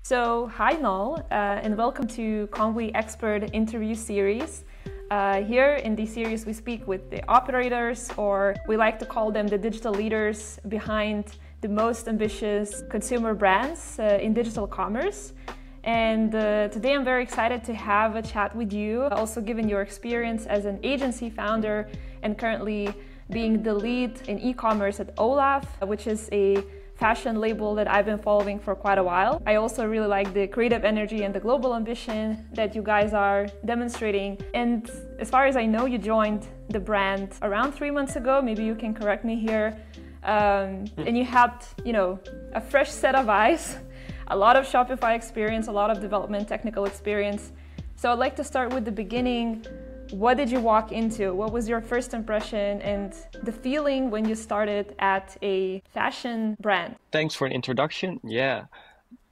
So, hi Nol, and welcome to Conway Expert Interview Series. Here in this series we speak with the operators, or we like to call them the digital leaders behind the most ambitious consumer brands in digital commerce. And today I'm very excited to have a chat with you, also given your experience as an agency founder and currently being the lead in e-commerce at ØLÅF, which is a fashion label that I've been following for quite a while. I also really like the creative energy and the global ambition that you guys are demonstrating. And as far as I know, you joined the brand around 3 months ago. Maybe you can correct me here. And you had, a fresh set of eyes, a lot of Shopify experience, a lot of development, technical experience. So I'd like to start with the beginning. What did you walk into? What was your first impression and the feeling when you started at a fashion brand? Thanks for an introduction. Yeah,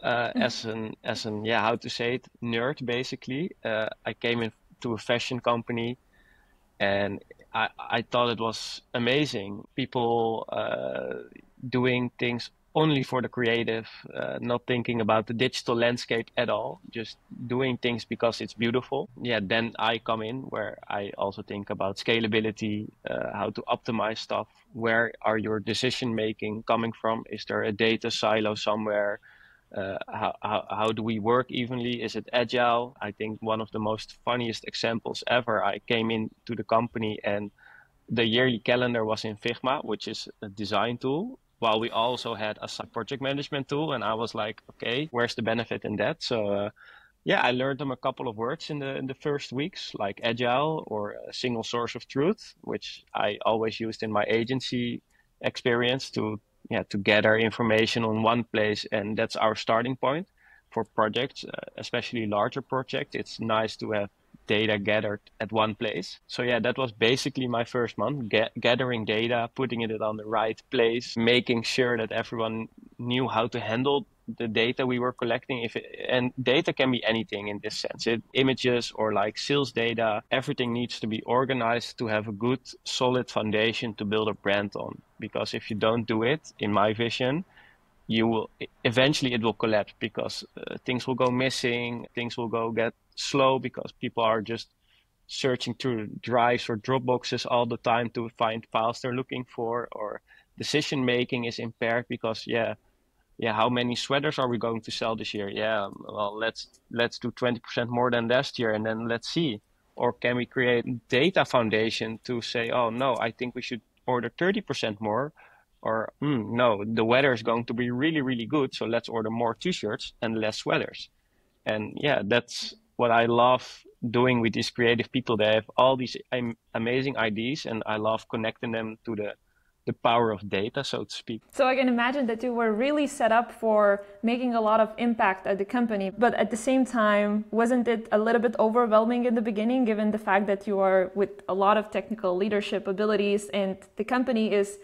as an how to say it, nerd basically. I came into a fashion company, and I thought it was amazing. People doing things only for the creative, not thinking about the digital landscape at all, just doing things because it's beautiful. Yeah, then I come in where I also think about scalability, how to optimize stuff. Where are your decision making coming from? Is there a data silo somewhere? How do we work evenly? Is it agile? I think one of the most funniest examples ever, I came into the company and the yearly calendar was in Figma, which is a design tool, while we also had a project management tool. And I was like, okay, where's the benefit in that? So I learned them a couple of words in the first weeks, like agile or a single source of truth, which I always used in my agency experience to gather information on one place. And that's our starting point for projects, especially larger projects. It's nice to have data gathered at one place. So that was basically my first month, gathering data, putting it on the right place, making sure that everyone knew how to handle the data we were collecting. And data can be anything in this sense. Images or like sales data, everything needs to be organized to have a good, solid foundation to build a brand on. Because if you don't do it, in my vision, eventually it will collapse, because things will go missing, things will get slow because people are just searching through drives or Dropboxes all the time to find files they're looking for, or decision making is impaired because how many sweaters are we going to sell this year? Well, let's do 20% more than last year, and then let's see. Or can we create data foundation to say, oh no, I think we should order 30% more. Or no, the weather is going to be really, really good, so let's order more t-shirts and less sweaters. And that's what I love doing with these creative people. They have all these amazing ideas, and I love connecting them to the power of data, so to speak. So I can imagine that you were really set up for making a lot of impact at the company, but at the same time, wasn't it a little bit overwhelming in the beginning, given the fact that you are with a lot of technical leadership abilities and the company is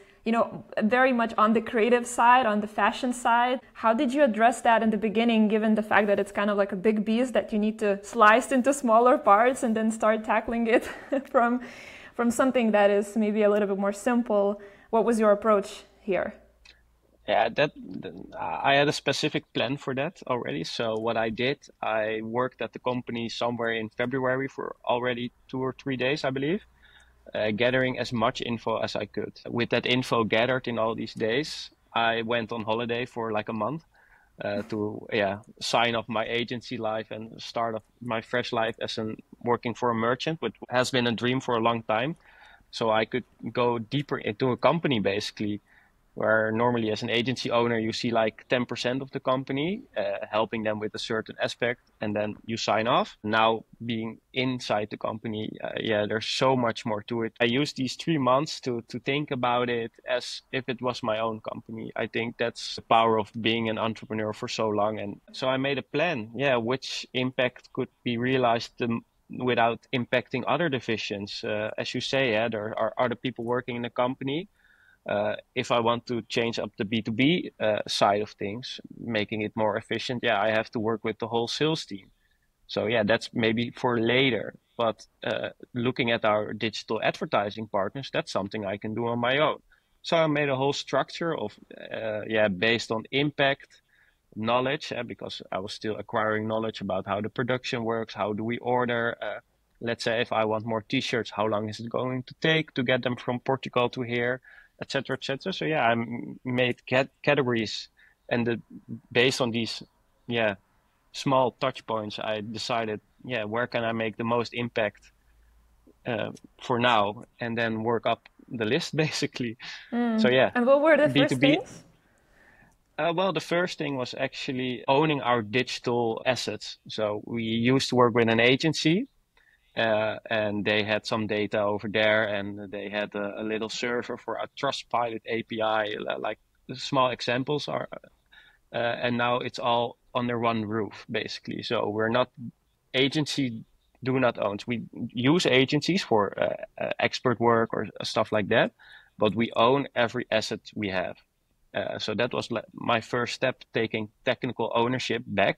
very much on the creative side, on the fashion side? How did you address that in the beginning, given the fact that it's kind of like a big beast that you need to slice into smaller parts and then start tackling it from something that is maybe a little bit more simple? What was your approach here? Yeah, I had a specific plan for that already. So what I did, I worked at the company somewhere in February for already 2 or 3 days, I believe. Gathering as much info as I could. With that info gathered in all these days, I went on holiday for like a month to sign off my agency life and start off my fresh life as working for a merchant, which has been a dream for a long time. So I could go deeper into a company basically, where normally as an agency owner, you see like 10% of the company, helping them with a certain aspect, and then you sign off. Now being inside the company, there's so much more to it. I used these 3 months to think about it as if it was my own company. I think that's the power of being an entrepreneur for so long. And so I made a plan, which impact could be realized without impacting other divisions. As you say, there are other people working in the company. If I want to change up the B2B side of things, making it more efficient, I have to work with the whole sales team. So yeah, that's maybe for later. But looking at our digital advertising partners, that's something I can do on my own. So I made a whole structure of, based on impact, knowledge, because I was still acquiring knowledge about how the production works, how do we order. Let's say if I want more t-shirts, how long is it going to take to get them from Portugal to here, etc., etc. So yeah, I made categories, and based on these, small touch points, I decided, where can I make the most impact for now, and then work up the list basically. So yeah, And what were the first B2B. things? Well, the first thing was actually owning our digital assets. So we used to work with an agency, and they had some data over there, and they had a little server for a Trustpilot API, like small examples are, and now it's all under one roof, basically. So we're not agency do not own. We use agencies for expert work or stuff like that, but we own every asset we have. So that was my first step, taking technical ownership back,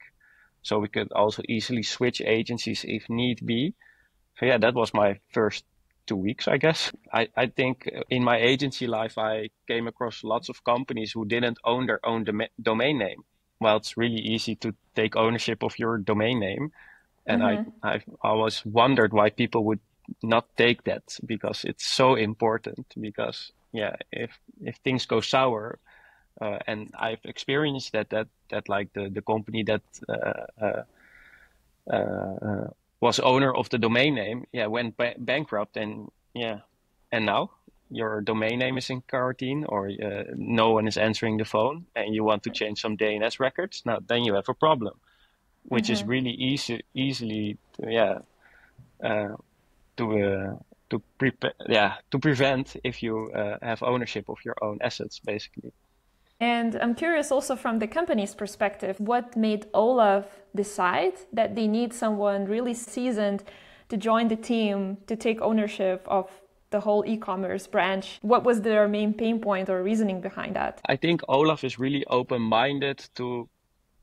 so we could also easily switch agencies if need be. So yeah, that was my first 2 weeks, I guess. I think in my agency life, I came across lots of companies who didn't own their own domain name. Well, it's really easy to take ownership of your domain name. And I've always wondered why people would not take that, because it's so important. Because yeah, if things go sour, and I've experienced that like the company that was owner of the domain name, went bankrupt, and and now your domain name is in quarantine, or no one is answering the phone, and you want to change some DNS records. Now then you have a problem, which is really easily to prevent if you have ownership of your own assets, basically. And I'm curious also from the company's perspective, what made ÖLÅF decide that they need someone really seasoned to join the team to take ownership of the whole e-commerce branch? What was their main pain point or reasoning behind that? I think ÖLÅF is really open-minded to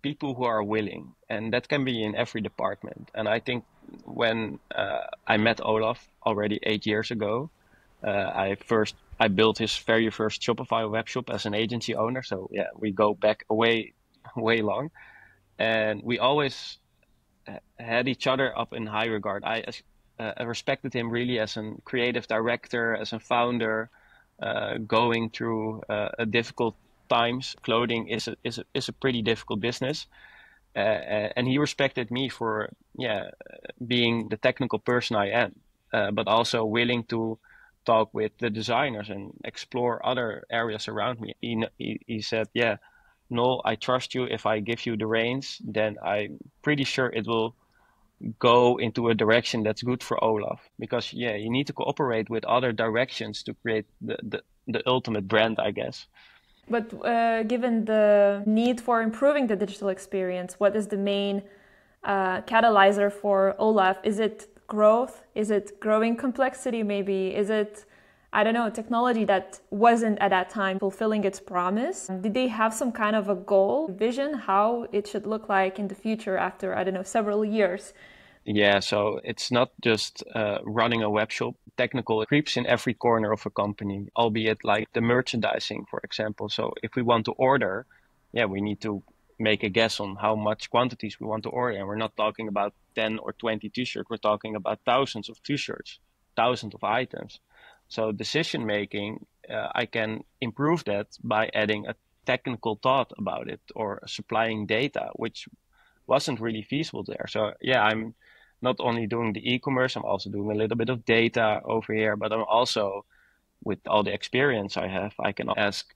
people who are willing, and that can be in every department. And I think when I met ÖLÅF already 8 years ago, I built his very first Shopify webshop as an agency owner. So yeah, we go back way long, and we always had each other up in high regard. I respected him really as a creative director, as a founder, going through difficult times. Clothing is a pretty difficult business, and he respected me for being the technical person I am, but also willing to talk with the designers and explore other areas around me. He said, "Yeah, Nol, I trust you. If I give you the reins, then I'm pretty sure it will go into a direction that's good for ÖLÅF, because you need to cooperate with other directions to create the ultimate brand, I guess." But given the need for improving the digital experience, what is the main catalyzer for ÖLÅF? Is it growth? Is it growing complexity maybe? Is it, I don't know, technology that wasn't at that time fulfilling its promise? Did they have some kind of a goal, vision, how it should look like in the future after, I don't know, several years? Yeah, so it's not just running a web shop. Technical creeps in every corner of a company, albeit like the merchandising, for example. So if we want to order, we need to make a guess on how much quantities we want to order. And we're not talking about 10 or 20 t-shirts. We're talking about thousands of t-shirts, thousands of items. So decision making, I can improve that by adding a technical thought about it, or supplying data, which wasn't really feasible there. So I'm not only doing the e-commerce, I'm also doing a little bit of data over here, but I'm also, with all the experience I have, I can ask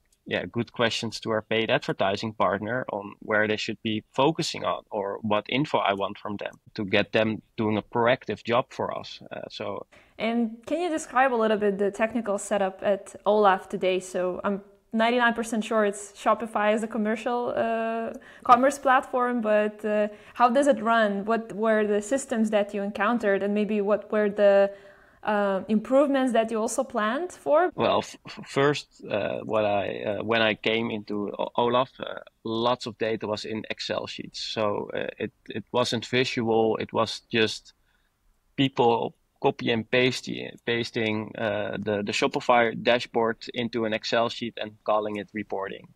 good questions to our paid advertising partner on where they should be focusing on, or what info I want from them to get them doing a proactive job for us. And can you describe a little bit the technical setup at ÖLÅF today? So I'm 99% sure it's Shopify as a commercial commerce platform, but how does it run? What were the systems that you encountered, and maybe what were the improvements that you also planned for? Well, first, when I came into ÖLÅF, lots of data was in Excel sheets, so it wasn't visual. It was just people copy and pasting the Shopify dashboard into an Excel sheet and calling it reporting.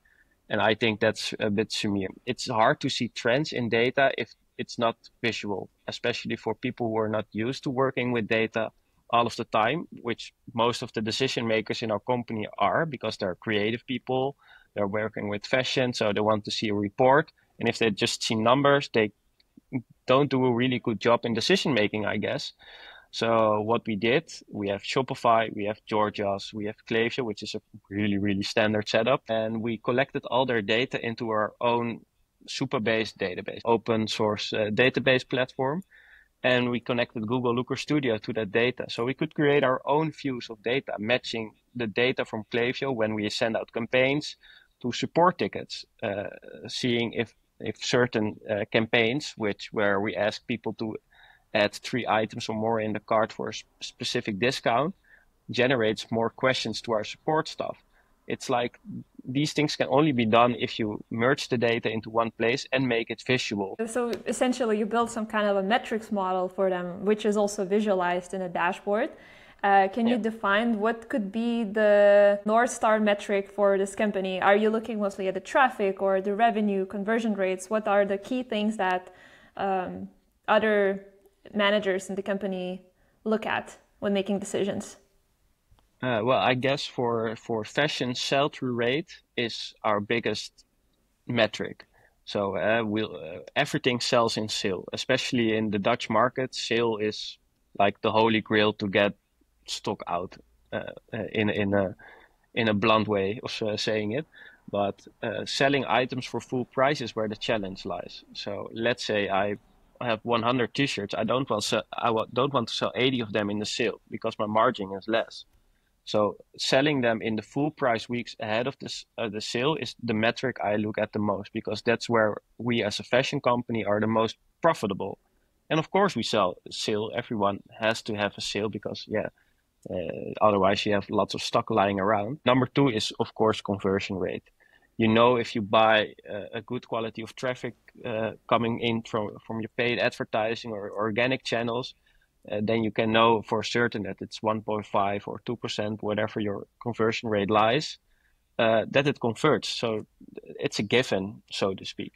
And I think that's a bit similar. It's hard to see trends in data if it's not visual, especially for people who are not used to working with data all of the time, which most of the decision makers in our company are, because they're creative people, they're working with fashion, so they want to see a report. And if they just see numbers, they don't do a really good job in decision making, I guess. So what we did, we have Shopify, we have Georgia's, we have Klaviyo, which is a really, really standard setup. And we collected all their data into our own Supabase database, open source database platform. And we connected Google Looker Studio to that data. So we could create our own views of data, matching the data from Klaviyo when we send out campaigns to support tickets, seeing if certain campaigns, where we ask people to add 3 items or more in the cart for a specific discount, generates more questions to our support staff. It's like these things can only be done if you merge the data into one place and make it visual. So essentially you build some kind of a metrics model for them, which is also visualized in a dashboard. Can you define what could be the North Star metric for this company? Are you looking mostly at the traffic or the revenue, conversion rates? What are the key things that other managers in the company look at when making decisions? Well, I guess for fashion, sell-through rate is our biggest metric. So everything sells in sale, especially in the Dutch market. Sale is like the holy grail to get stock out, in a blunt way of saying it. But selling items for full price is where the challenge lies. So let's say I have 100 t-shirts. I don't want to sell 80 of them in the sale because my margin is less. So selling them in the full price weeks ahead of the sale is the metric I look at the most, because that's where we as a fashion company are the most profitable. And of course we sell sale. Everyone has to have a sale because otherwise you have lots of stock lying around. Number 2 is of course conversion rate. You know, if you buy a good quality of traffic coming in from your paid advertising or organic channels, then you can know for certain that it's 1.5 or 2%, whatever your conversion rate lies, that it converts. So it's a given, so to speak.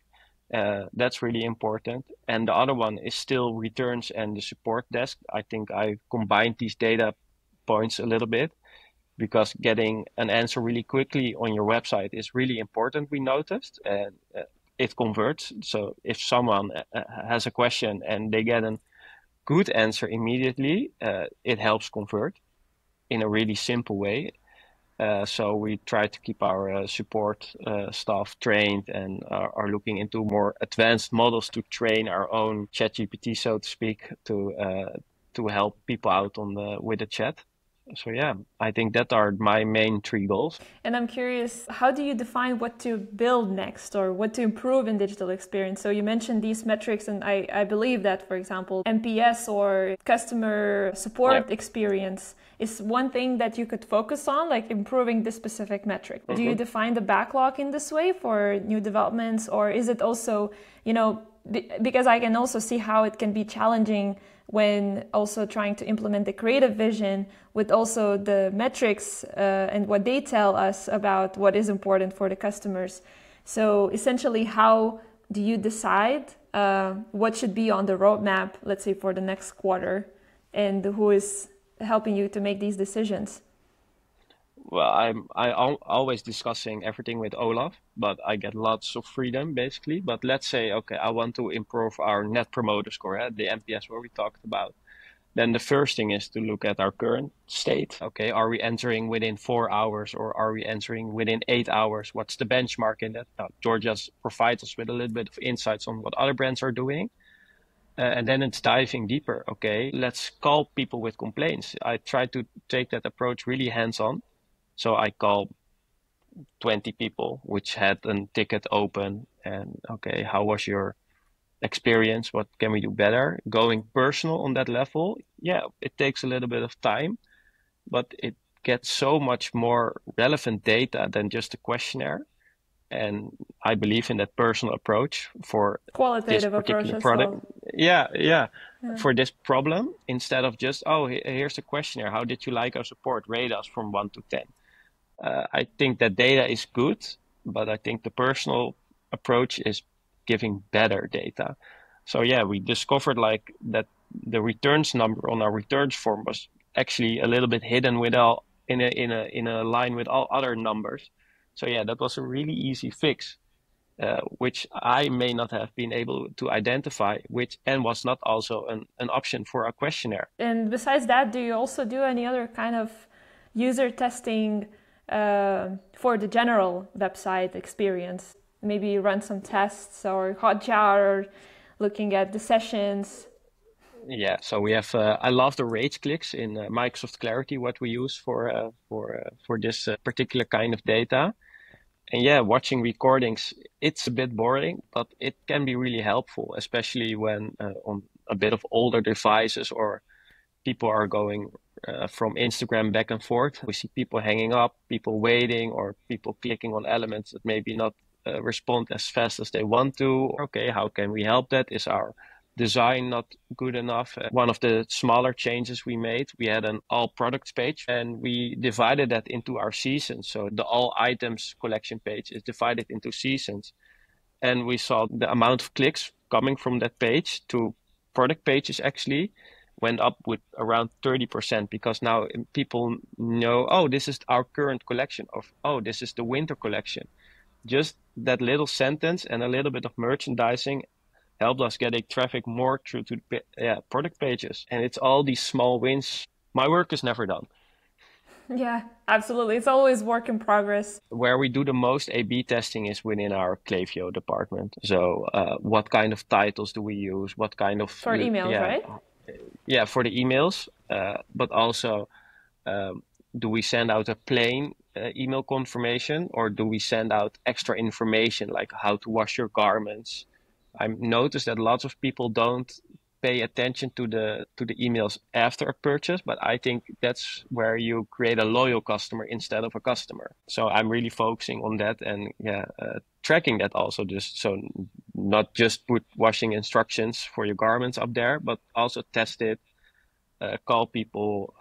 That's really important. And the other one is still returns and the support desk. I think I combined these data points a little bit, because getting an answer really quickly on your website is really important, we noticed, and it converts. So if someone has a question and they get a good answer immediately, it helps convert in a really simple way. So we try to keep our support staff trained and are looking into more advanced models to train our own ChatGPT, so to speak, to help people out with the chat. So yeah, I think that are my main 3 goals. And I'm curious, how do you define what to build next or what to improve in digital experience? So you mentioned these metrics, and I believe that, for example, NPS or customer support experience is one thing that you could focus on, like improving this specific metric. Do you define the backlog in this way for new developments, or is it also, because I can also see how it can be challenging when also trying to implement the creative vision with also the metrics and what they tell us about what is important for the customers. So essentially, how do you decide what should be on the roadmap, let's say for the next quarter, and who is helping you to make these decisions? Well, I'm always discussing everything with ÖLÅF, but I get lots of freedom basically. But let's say, okay, I want to improve our net promoter score, the NPS where we talked about. Then the first thing is to look at our current state. Okay, are we entering within 4 hours or are we entering within 8 hours? What's the benchmark in that? Now, Georgia provides us with a little bit of insights on what other brands are doing. And then it's diving deeper. Okay, let's call people with complaints. I try to take that approach really hands-on. So I call 20 people which had a ticket open, and okay, how was your experience, what can we do better. Going personal on that level, yeah, it takes a little bit of time, but it gets so much more relevant data than just a questionnaire. And I believe in that personal approach for this Qualitative approach particular as product. well. Yeah, Yeah. for this problem, instead of just, oh, here's a questionnaire. How did you like our support? Rate us from 1 to 10. I think that data is good, but I think the personal approach is giving better data. So yeah, we discovered like that the returns number on our returns form was actually a little bit hidden with all in a line with all other numbers. So yeah, that was a really easy fix, which I may not have been able to identify, which and was not also an option for a questionnaire. And besides that, do you also do any other kind of user testing for the general website experience? Maybe run some tests or Hotjar or looking at the sessions. Yeah, so we have. I love the rage clicks in Microsoft Clarity, what we use for this particular kind of data. And yeah, watching recordings, it's a bit boring, but it can be really helpful, especially when on a bit of older devices or people are going from Instagram back and forth. We see people hanging up, people waiting, or people clicking on elements that maybe not respond as fast as they want to. Okay, how can we help that? Is our design not good enough? One of the smaller changes we made, we had an all products page and we divided that into our seasons. So the all items collection page is divided into seasons. And we saw the amount of clicks coming from that page to product pages actually went up with around 30% because now people know, oh, this is our current collection of, oh, this is the winter collection. Just that little sentence and a little bit of merchandising helped us getting traffic more through to the product pages. And it's all these small wins. My work is never done. Yeah, absolutely. It's always work in progress. Where we do the most A/B testing is within our Klaviyo department. So what kind of titles do we use? What kind of, For emails, right? yeah, for the emails, but also do we send out a plain email confirmation or do we send out extra information like how to wash your garments? I've noticed that lots of people don't pay attention to the emails after a purchase, but I think that's where you create a loyal customer instead of a customer. So I'm really focusing on that and tracking that also, just so not just put washing instructions for your garments up there, but also test it, call people,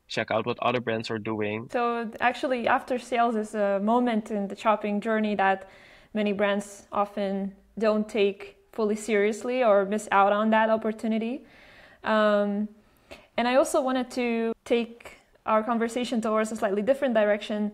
check out what other brands are doing. So actually, after sales is a moment in the shopping journey that many brands often don't take fully seriously or miss out on that opportunity. And I also wanted to take our conversation towards a slightly different direction,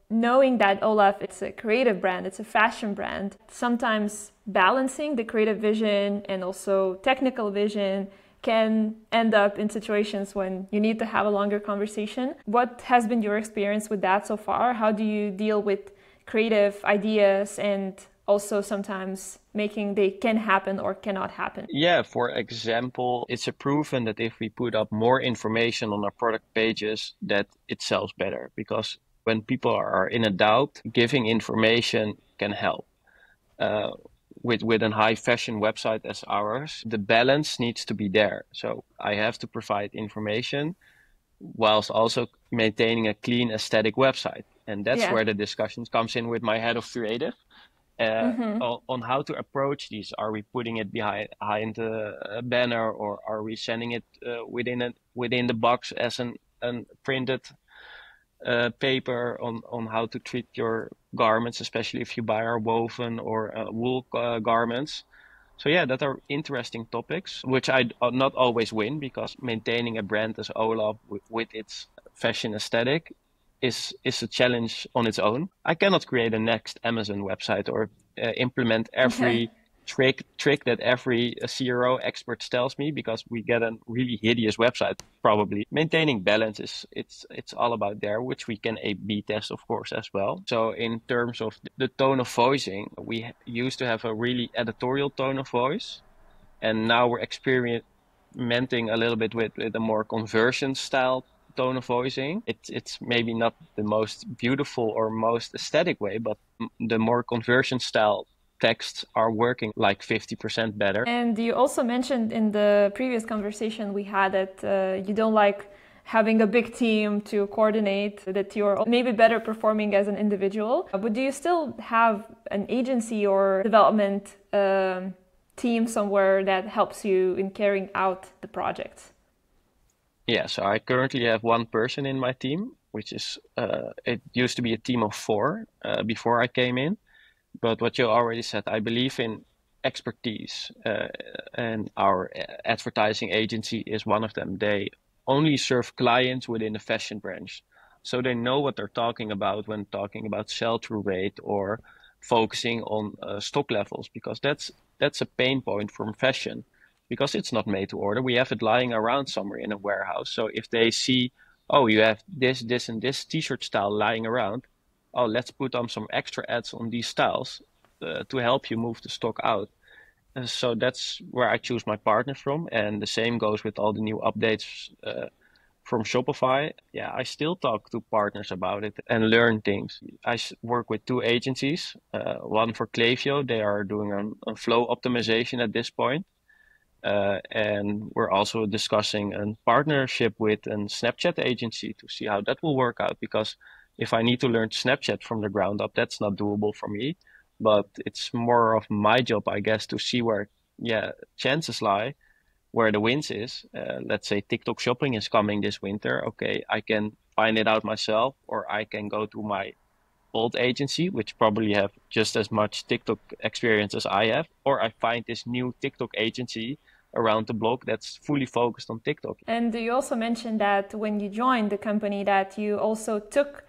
knowing that ÖLÅF, it's a creative brand, it's a fashion brand. Sometimes balancing the creative vision and also technical vision can end up in situations when you need to have a longer conversation. What has been your experience with that so far? How do you deal with creative ideas and also sometimes making they can happen or cannot happen? Yeah, for example, it's a proven that if we put up more information on our product pages, that it sells better. Because when people are in a doubt, giving information can help. With a high fashion website as ours, the balance needs to be there. So I have to provide information whilst also maintaining a clean aesthetic website. And that's where the discussion comes in with my head of creative. On how to approach these. Are we putting it behind a banner, or are we sending it within the box as an printed paper on how to treat your garments, especially if you buy our woven or wool garments. So yeah, that are interesting topics, which I not always win, because maintaining a brand as ÖLÅF with its fashion aesthetic is a challenge on its own. I cannot create a next Amazon website or implement every trick that every CRO expert tells me, because we get a really hideous website probably. Maintaining balance is it's all about there, which we can A/B test of course as well. So in terms of the tone of voicing, we used to have a really editorial tone of voice, and now we're experimenting a little bit with a more conversion style tone of voicing. It's maybe not the most beautiful or most aesthetic way, but the more conversion style texts are working like 50% better. And you also mentioned in the previous conversation we had that you don't like having a big team to coordinate, that you're maybe better performing as an individual. But do you still have an agency or development team somewhere that helps you in carrying out the projects? Yeah, so I currently have one person in my team, which is, it used to be a team of four before I came in. But what you already said, I believe in expertise, and our advertising agency is one of them. They only serve clients within the fashion branch. So they know what they're talking about when talking about sell-through rate or focusing on stock levels, because that's a pain point from fashion, because it's not made to order. We have it lying around somewhere in a warehouse. So if they see, oh, you have this, and this t-shirt style lying around, oh, let's put on some extra ads on these styles to help you move the stock out. So that's where I choose my partners from. And the same goes with all the new updates from Shopify. Yeah, I still talk to partners about it and learn things. I work with two agencies, one for Klaviyo. They are doing a flow optimization at this point. And we're also discussing a partnership with a Snapchat agency to see how that will work out. Because if I need to learn Snapchat from the ground up, that's not doable for me. But it's more of my job, I guess, to see where, yeah, chances lie, where the wins is. Let's say TikTok shopping is coming this winter. Okay, I can find it out myself, or I can go to my old agency, which probably have just as much TikTok experience as I have, or I find this new TikTok agency around the block that's fully focused on TikTok. And you also mentioned that when you joined the company that you also took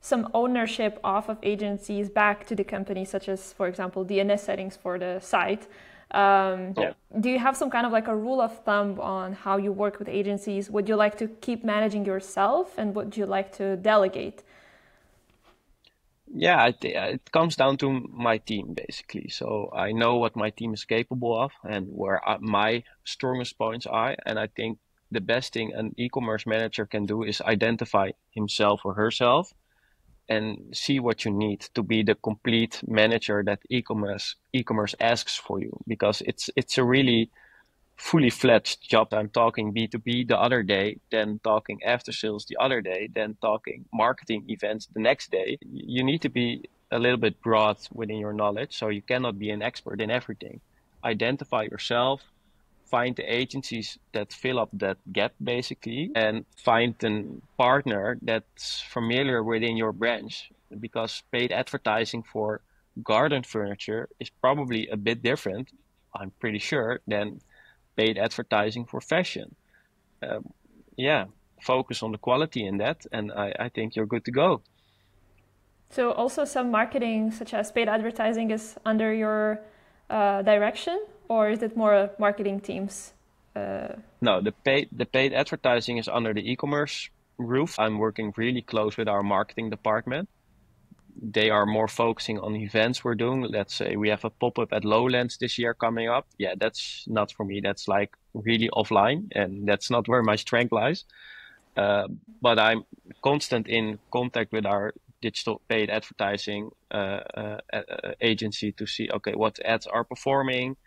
some ownership off of agencies back to the company, such as, for example, DNS settings for the site. Yeah. Do you have some kind of like a rule of thumb on how you work with agencies? Would you like to keep managing yourself, and would you like to delegate? Yeah, it comes down to my team basically. So I know what my team is capable of and where my strongest points are. And I think the best thing an e-commerce manager can do is identify himself or herself and see what you need to be the complete manager that e-commerce asks for you, because it's a really fully fledged job. I'm talking B2B the other day, then talking after sales the other day, then talking marketing events the next day. You need to be a little bit broad within your knowledge, so you cannot be an expert in everything. Identify yourself, find the agencies that fill up that gap basically, and find a partner that's familiar within your branch, because paid advertising for garden furniture is probably a bit different, I'm pretty sure, than paid advertising for fashion. Yeah, focus on the quality in that, and I think you're good to go. So also some marketing, such as paid advertising, is under your direction, or is it more marketing teams? No, the paid advertising is under the e-commerce roof. I'm working really close with our marketing department. They are more focusing on events we're doing. Let's say we have a pop-up at Lowlands this year coming up. Yeah, that's not for me. That's like really offline, and that's not where my strength lies. But I'm constant in contact with our digital paid advertising agency to see, okay, what ads are performing.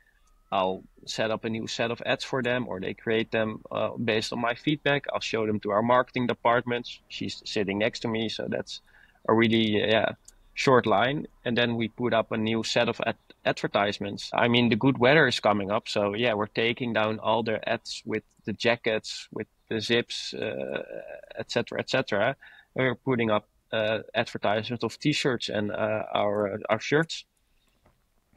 I'll set up a new set of ads for them, or they create them based on my feedback. I'll show them to our marketing department. She's sitting next to me, so that's a really short line. And then we put up a new set of advertisements. I mean, the good weather is coming up, so yeah, we're taking down all the ads with the jackets, with the zips, etc., etc. We're putting up advertisements of t-shirts and our shirts.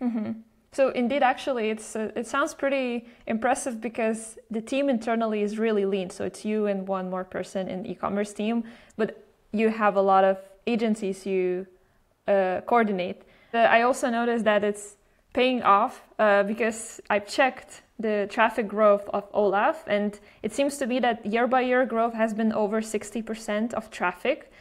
Mm-hmm. So indeed, actually, it sounds pretty impressive because the team internally is really lean. So it's you and one more person in the e-commerce team, but you have a lot of agencies you coordinate. I also noticed that it's paying off because I checked the traffic growth of ÖLÅF, and it seems to be that year by year growth has been over 60% of traffic.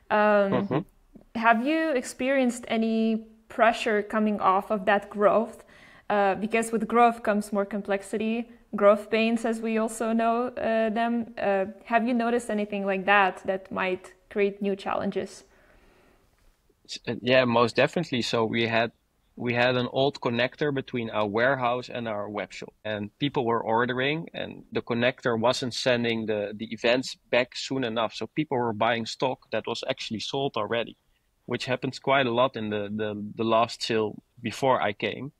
Have you experienced any pressure coming off of that growth? Because with growth comes more complexity, growth pains, as we also know them. Have you noticed anything like that might create new challenges? Yeah, most definitely. So we had we had an old connector between our warehouse and our web shop, and people were ordering, and the connector wasn't sending the events back soon enough. So people were buying stock that was actually sold already, which happens quite a lot in the last sale before I came.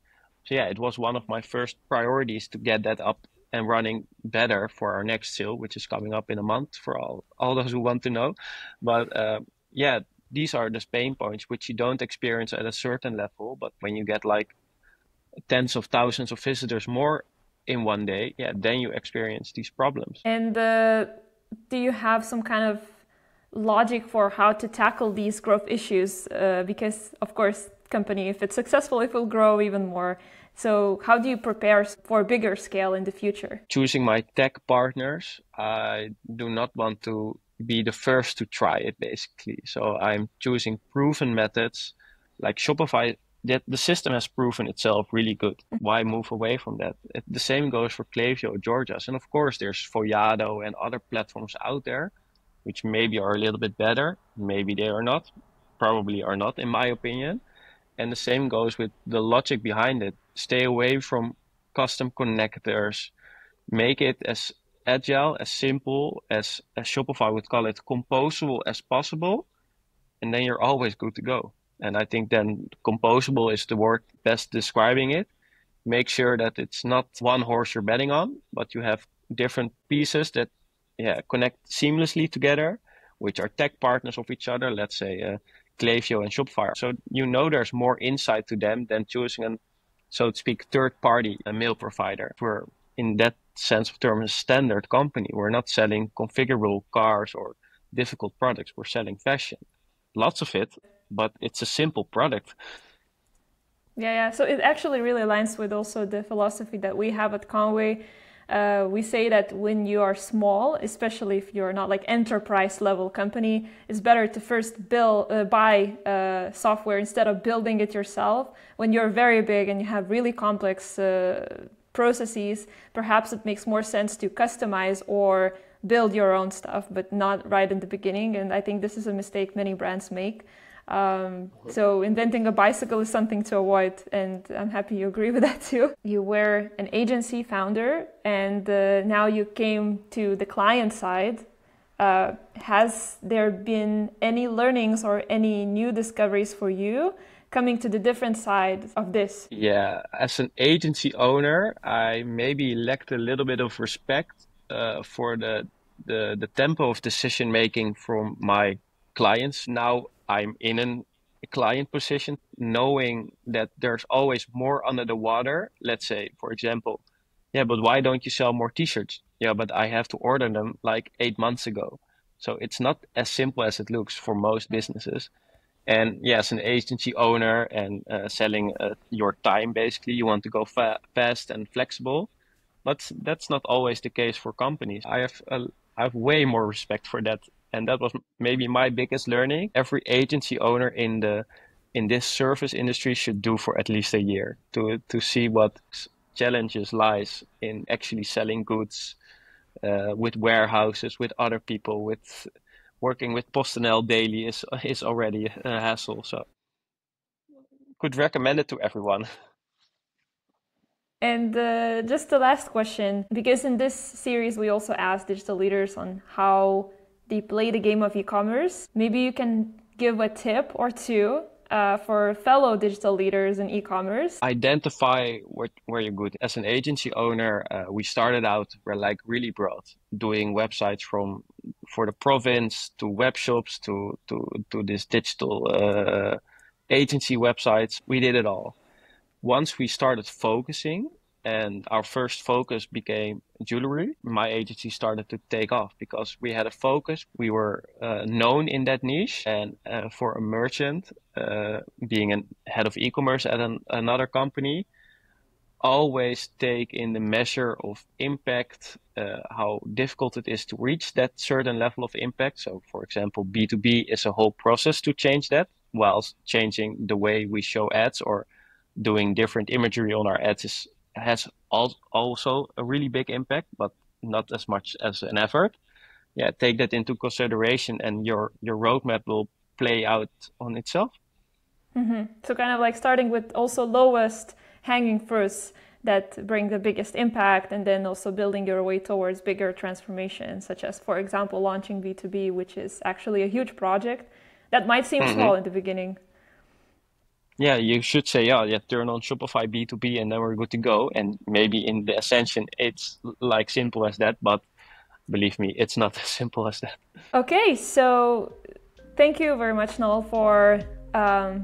So yeah, it was one of my first priorities to get that up and running better for our next sale, which is coming up in a month for all those who want to know. But yeah, these are the pain points which you don't experience at a certain level, but when you get like tens of thousands of visitors more in one day, yeah, then you experience these problems. And do you have some kind of logic for how to tackle these growth issues? Because of course, company, if it's successful, it will grow even more. So how do you prepare for a bigger scale in the future? Choosing my tech partners, I do not want to be the first to try it, basically. So I'm choosing proven methods like Shopify, that the system has proven itself really good. Why move away from that? The same goes for Klaviyo or Georgia's. And of course, there's Voyado and other platforms out there, which maybe are a little bit better. Maybe they are not, probably are not, in my opinion. And the same goes with the logic behind it. Stay away from custom connectors. Make it as agile, as simple, as Shopify would call it, composable as possible. And then you're always good to go. And I think then composable is the word best describing it. Make sure that it's not one horse you're betting on, but you have different pieces that connect seamlessly together, which are tech partners of each other. Let's say Klaviyo and Shopify. So there's more insight to them than choosing an, so to speak, third-party mail provider. We're, in that sense of terms, a standard company. We're not selling configurable cars or difficult products. We're selling fashion. Lots of it, but it's a simple product. Yeah. So it actually really aligns with also the philosophy that we have at Conway. We say that when you are small, especially if you're not like enterprise level company, it's better to first buy software instead of building it yourself. When you're very big and you have really complex processes, perhaps it makes more sense to customize or build your own stuff, but not right in the beginning. And I think this is a mistake many brands make. So inventing a bicycle is something to avoid, and I'm happy you agree with that too. You were an agency founder, and now you came to the client side. Has there been any learnings or any new discoveries for you coming to the different side of this? Yeah, as an agency owner, I maybe lacked a little bit of respect for the tempo of decision making from my clients. Now I'm in a client position, knowing that there's always more under the water. Let's say, for example, yeah, but why don't you sell more t-shirts? Yeah, but I have to order them like 8 months ago. So it's not as simple as it looks for most businesses. And yeah, as an agency owner and selling your time, basically, you want to go fast and flexible. But that's not always the case for companies. I have way more respect for that. And that was maybe my biggest learning. Every agency owner in this service industry should do for at least a year to see what challenges lies in actually selling goods with warehouses, with other people, with working with PostNL daily is already a hassle. So could recommend it to everyone. And just the last question, because in this series we also ask digital leaders on how they play the game of e-commerce. Maybe you can give a tip or two for fellow digital leaders in e-commerce. Identify where you're good. As an agency owner, we started out, we're like really broad, doing websites for the province to web shops to this digital agency websites. We did it all. Once we started focusing and our first focus became jewelry, my agency started to take off because we had a focus. We were known in that niche. And for a merchant, being a head of e-commerce at another company, always take in the measure of impact, how difficult it is to reach that certain level of impact. So, for example, B2B is a whole process to change that, whilst changing the way we show ads or doing different imagery on our ads has also a really big impact, but not as much as an effort. Yeah, take that into consideration and your roadmap will play out on itself. So kind of like starting with also lowest hanging fruits that bring the biggest impact, and then also building your way towards bigger transformations, such as, for example, launching B2B, which is actually a huge project that might seem small in the beginning. Yeah, you should say, yeah, turn on Shopify B2B and then we're good to go. And maybe in the ascension, it's like simple as that, but believe me, it's not as simple as that. Okay, so thank you very much, Nol, for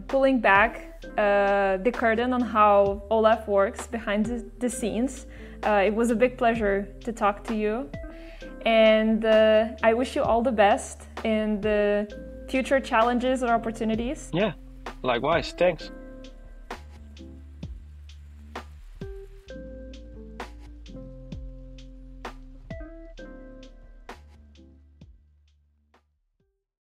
pulling back the curtain on how ÖLÅF works behind the scenes. It was a big pleasure to talk to you. And I wish you all the best in the future challenges or opportunities. Yeah, likewise. Thanks.